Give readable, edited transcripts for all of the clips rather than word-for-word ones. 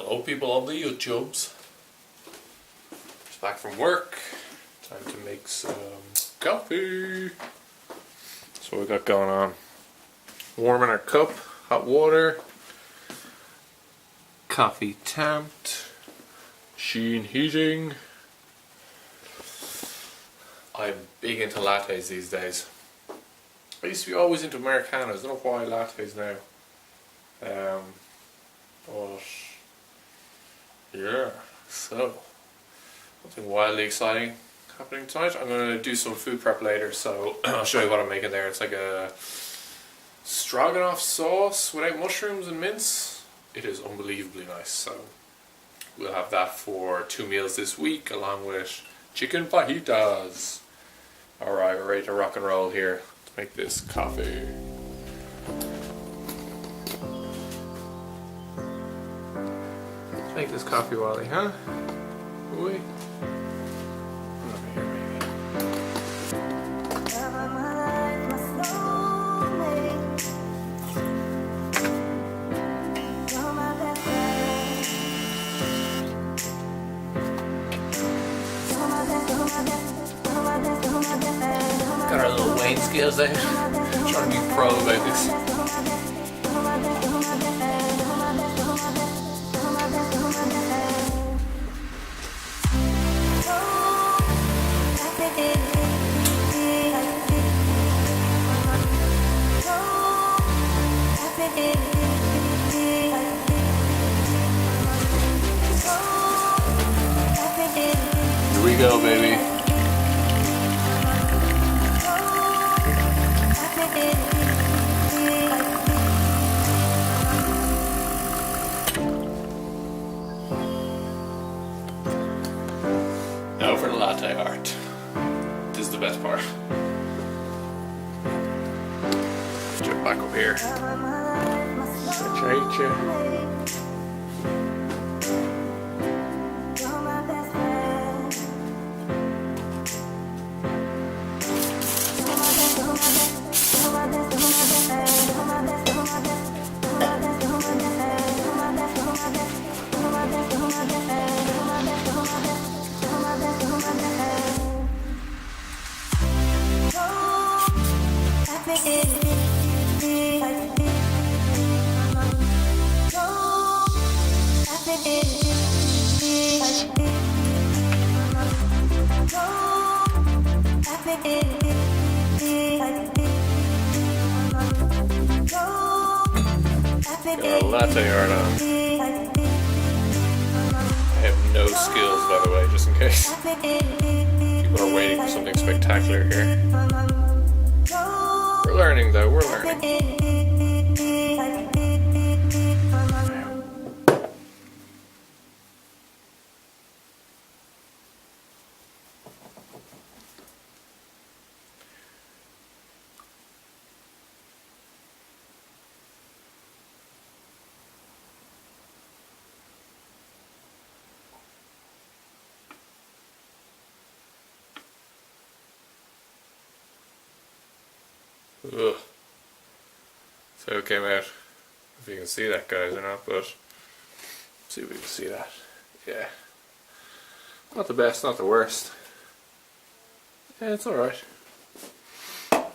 Hello people on the YouTubes. Just back from work. Time to make some coffee. That's what we got going on. Warming our cup, hot water, coffee tamped, machine heating. I'm big into lattes these days. I used to be always into Americanos. I don't know why lattes now. But yeah, so nothing wildly exciting happening tonight. I'm going to do some food prep later, so I'll show you what I'm making there. It's like a Stroganoff sauce without mushrooms and mince. It is unbelievably nice, so we'll have that for 2 meals this week along with chicken fajitas. Alright, we're ready to rock and roll here. Let's make this coffee. Let's make this coffee, Wally, huh? Wait. Over here, maybe. Got our little weighing scales out. Trying to be pro about this. Here we go, baby. Now for the latte art. This is the best part. Jump back up here. Saturate you. Got a latte art on. I have no skills, by the way, just in case people are waiting for something spectacular here. We're learning though, we're learning. Ugh. So it came out. If you can see that, guys, or not, but see if we can see that. Yeah. Not the best, not the worst. Yeah, it's alright. I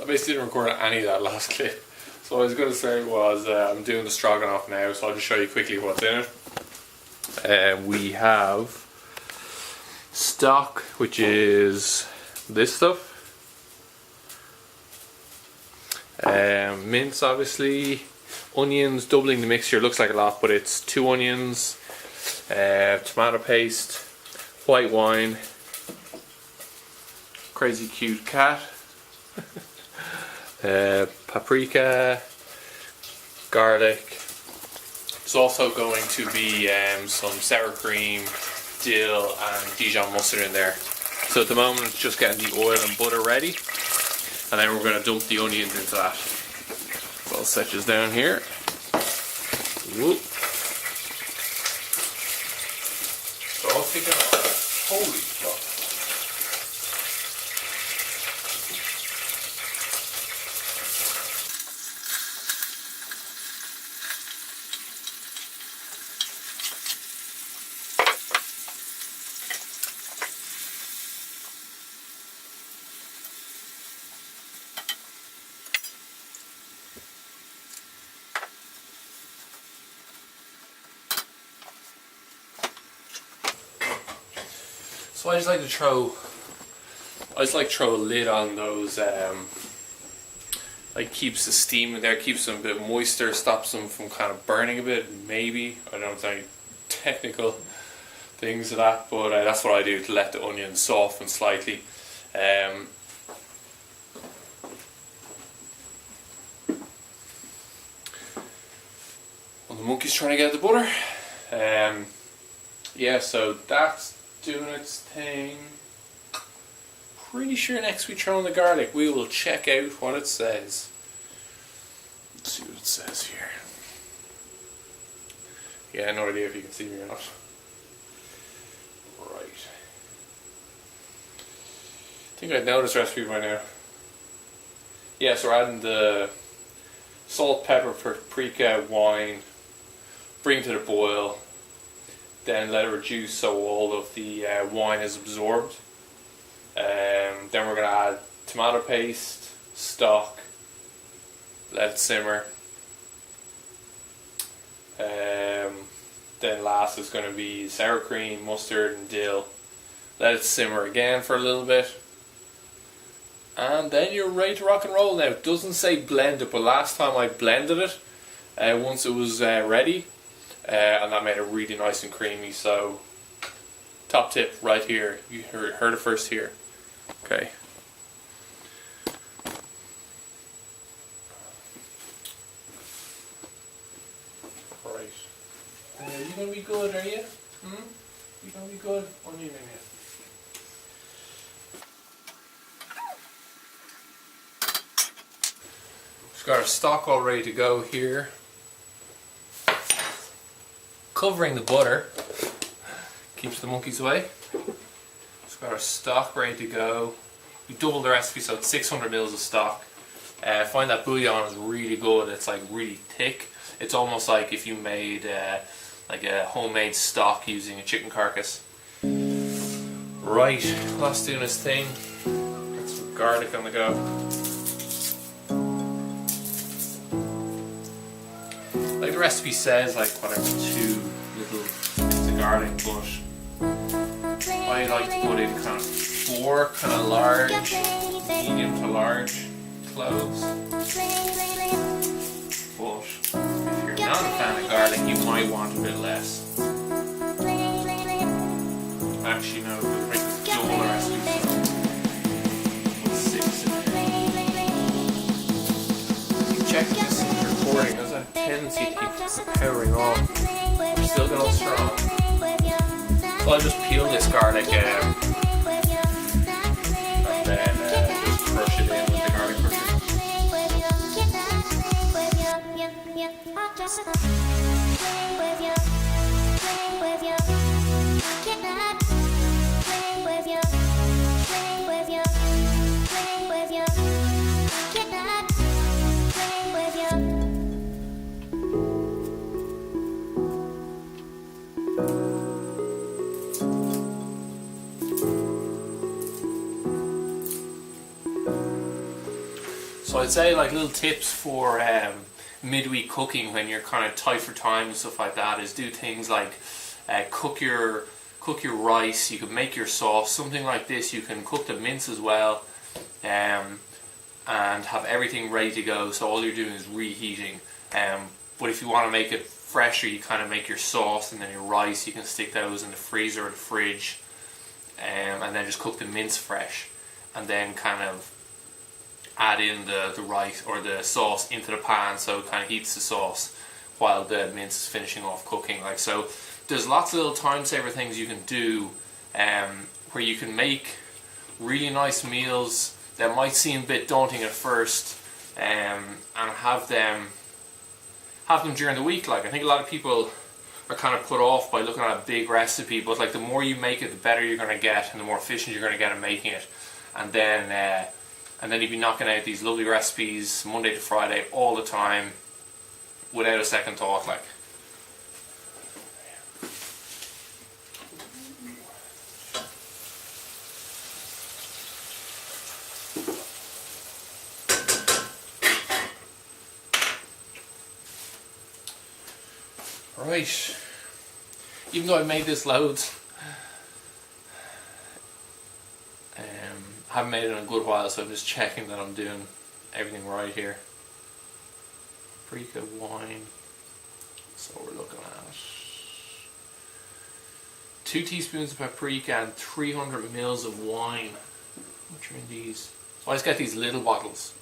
basically didn't record any of that last clip. So what I was going to say was I'm doing the Stroganoff now, so I'll just show you quickly what's in it. We have stock, which is this stuff, mince obviously, onions, doubling the mixture. Looks like a lot, but it's 2 onions, tomato paste, white wine, crazy cute cat, paprika, garlic. There's also going to be some sour cream, dill and Dijon mustard in there. So at the moment it's just getting the oil and butter ready, and then we're going to dump the onions into that. So I'll set this down here. Whoop. So I'll take it off. Holy fuck. So I just like to throw a lid on those, like keeps the steam in there, keeps them a bit moister, stops them from kind of burning a bit, maybe. I don't know if there's any technical things to that, but that's what I do to let the onions soften slightly. Well, the monkey's trying to get the butter. Yeah, so that's doing its thing. Pretty sure next we throw in the garlic. We will check out what it says. Let's see what it says here. Yeah, no idea if you can see me or not. Right. I think I know this recipe by now. Yeah, so we're adding the salt, pepper, paprika, wine, bring to the boil, then let it reduce so all of the wine is absorbed. Then we're going to add tomato paste, stock, let it simmer. Then last is going to be sour cream, mustard and dill. Let it simmer again for a little bit. And then you're ready to rock and roll. Now it doesn't say blend it, but last time I blended it once it was ready, and that made it really nice and creamy. So top tip right here, you heard it first here. Okay. Right. You gonna be good, are you? You gonna be good? Onion in it. Just got our stock all ready to go here. Covering the butter keeps the monkeys away. Just got our stock ready to go. We doubled the recipe, so it's 600 mils of stock. I find that bouillon is really good. It's like really thick. It's almost like if you made like a homemade stock using a chicken carcass. Right, that's doing its thing. Got some garlic on the go. Like the recipe says, like whatever, 2 little bits of garlic, but I like to put in kind of 4 kind of large, medium to large cloves. But if you're not a fan of garlic, you might want a bit less. Actually, no, we'll make this double the recipe. Put 6 in there. Keep checking this is recording. There's a tendency to keep powering on. We're still going strong. So I'll just peel this garlic and then just crush it in with the garlic crusher. So I'd say like little tips for midweek cooking when you're kind of tight for time and stuff like that is do things like cook your rice. You can make your sauce, something like this. You can cook the mince as well, and have everything ready to go. So all you're doing is reheating. But if you want to make it fresher, you kind of make your sauce and then your rice. You can stick those in the freezer or the fridge, and then just cook the mince fresh, and then kind of add in the rice or the sauce into the pan, so it kind of heats the sauce while the mince is finishing off cooking. Like, so there's lots of little time saver things you can do where you can make really nice meals that might seem a bit daunting at first, and have them during the week. Like, I think a lot of people are kind of put off by looking at a big recipe, but like the more you make it, the better you're going to get and the more efficient you're going to get at making it. And then you'd be knocking out these lovely recipes Monday to Friday all the time without a second thought. Like, right, even though I made this loads, haven't made it in a good while, so I'm just checking that I'm doing everything right here. Paprika, wine. So we're looking at 2 teaspoons of paprika and 300 mils of wine. Which are in these? So I just get these little bottles.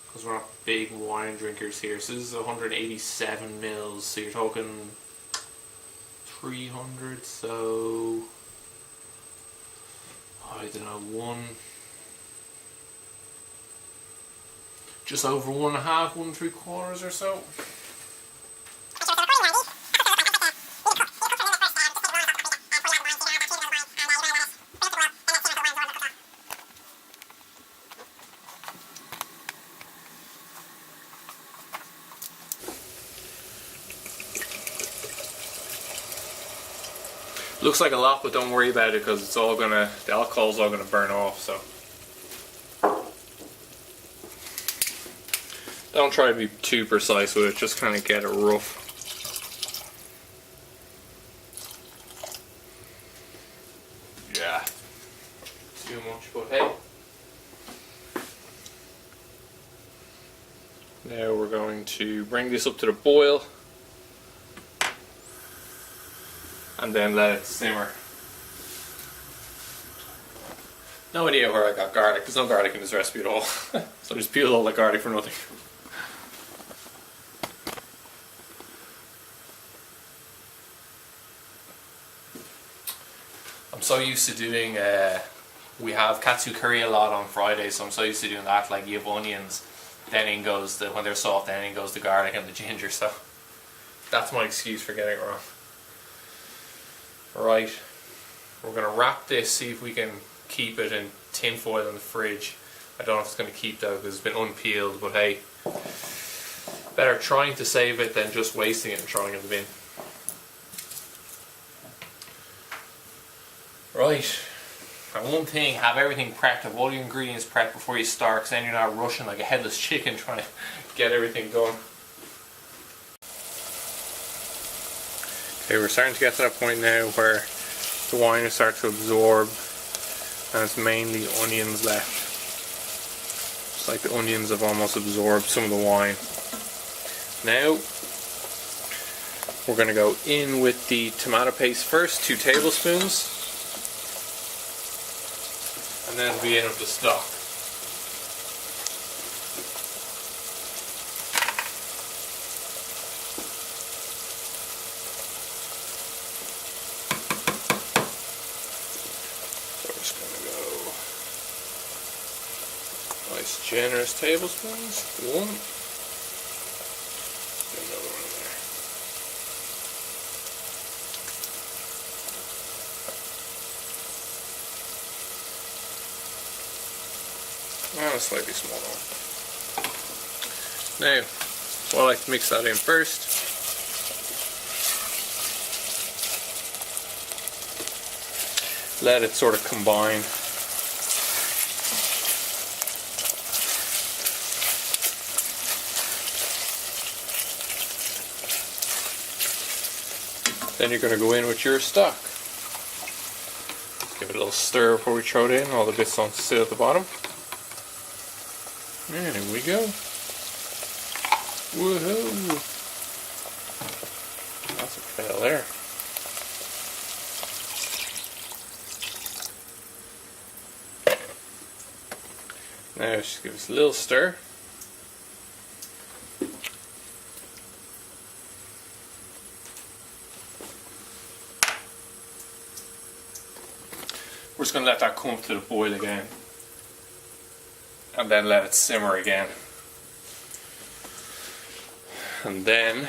Because we're not big wine drinkers here. So this is 187 mils. So you're talking 300. So I don't know, just over 1.5, 1.75 or so. Looks like a lot, but don't worry about it because the alcohol's all gonna burn off, so. Don't try to be too precise with it, just kind of get it rough. Yeah. Too much, but hey. Now we're going to bring this up to the boil. And then let it simmer. No idea where I got garlic. There's no garlic in this recipe at all. So I just peeled all the garlic for nothing. I'm so used to doing, we have katsu curry a lot on Fridays, so I'm so used to doing that. Like you have onions, then in goes when they're soft, then in goes the garlic and the ginger. So that's my excuse for getting it wrong. Right, we're going to wrap this, see if we can keep it in tin foil in the fridge. I don't know if it's going to keep though because it's been unpeeled, but hey, better trying to save it than just wasting it and throwing it in the bin. Right, and one thing, have everything prepped, have all your ingredients prepped before you start, because then you're not rushing like a headless chicken trying to get everything going. Okay, we're starting to get to that point now where the wine will start to absorb and it's mainly onions left. It's like the onions have almost absorbed some of the wine. Now we're going to go in with the tomato paste first, 2 tablespoons, and then be in with the stock. Nice generous tablespoons. 1. Another one in there. And a slightly smaller one. Now, so I like to mix that in first. Let it sort of combine. Then you're going to go in with your stock. Give it a little stir before we throw it in. All the bits don't sit at the bottom. And here we go. Woohoo! That's a fail there. Now just give us a little stir. We're just going to let that come up to the boil again and then let it simmer again, and then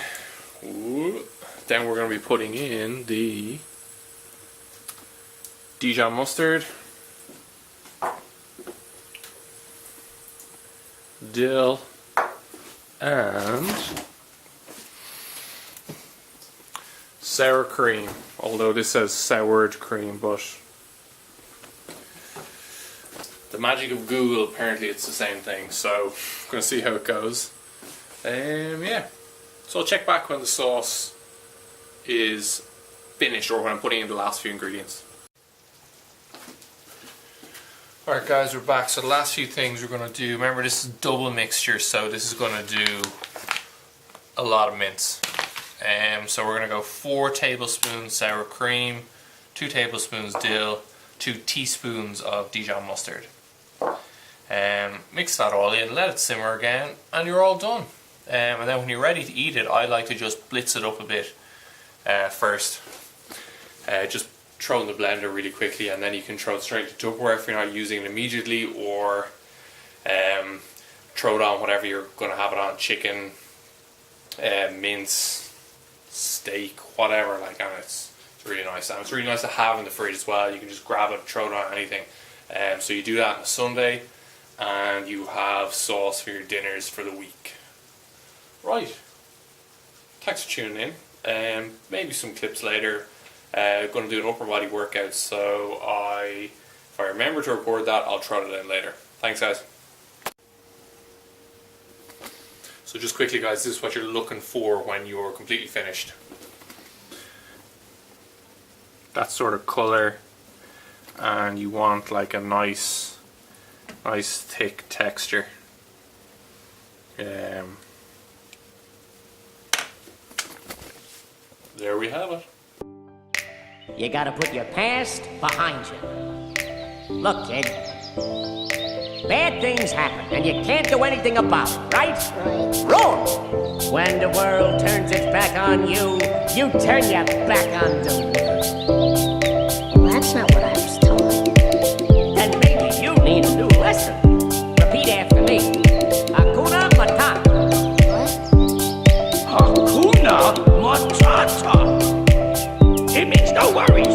we're going to be putting in the Dijon mustard, dill, and sour cream, although this says soured cream, but the magic of Google, apparently it's the same thing, so I'm going to see how it goes. Yeah, so I'll check back when the sauce is finished or when I'm putting in the last few ingredients. Alright guys, we're back. So the last few things we're going to do, remember this is double mixture, so this is going to do a lot of mince. So we're going to go 4 tablespoons sour cream, 2 tablespoons dill, 2 teaspoons of Dijon mustard. Mix that all in, let it simmer again, and you're all done. And then when you're ready to eat it, I like to just blitz it up a bit first. Just throw in the blender really quickly, and then you can throw it straight to Tupperware if you're not using it immediately, or throw it on whatever you're going to have it on, chicken, mince, steak, whatever, like, and it's really nice. And it's really nice to have in the fridge as well. You can just grab it, throw it on anything. So you do that on a Sunday, and you have sauce for your dinners for the week. Right, thanks for tuning in. Maybe some clips later. Going to do an upper body workout, so if I remember to record that, I'll throw it in later. Thanks guys. So just quickly guys, this is what you're looking for when you're completely finished. That sort of colour, and you want like a nice thick texture. There we have it. You gotta put your past behind you. Look, kid, bad things happen, and you can't do anything about it, right? Right. Wrong! When the world turns its back on you, you turn your back on the world. Well, that's not what I was told. Then maybe you need a new lesson. Repeat after me. Hakuna Matata. What? Hakuna Matata. It means no worries.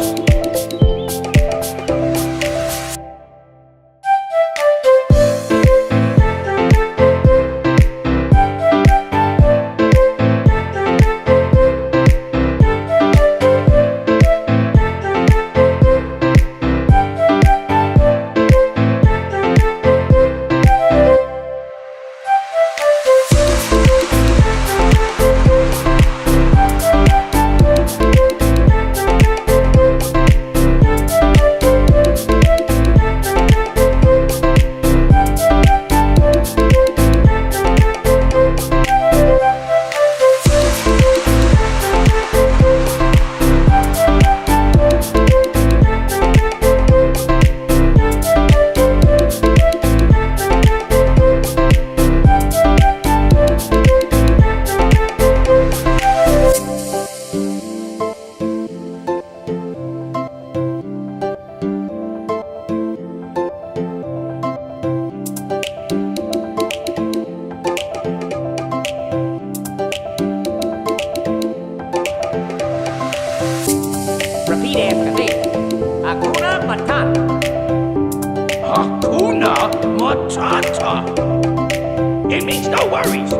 Repeat after me. Hakuna Matata. Hakuna Matata. It means no worries.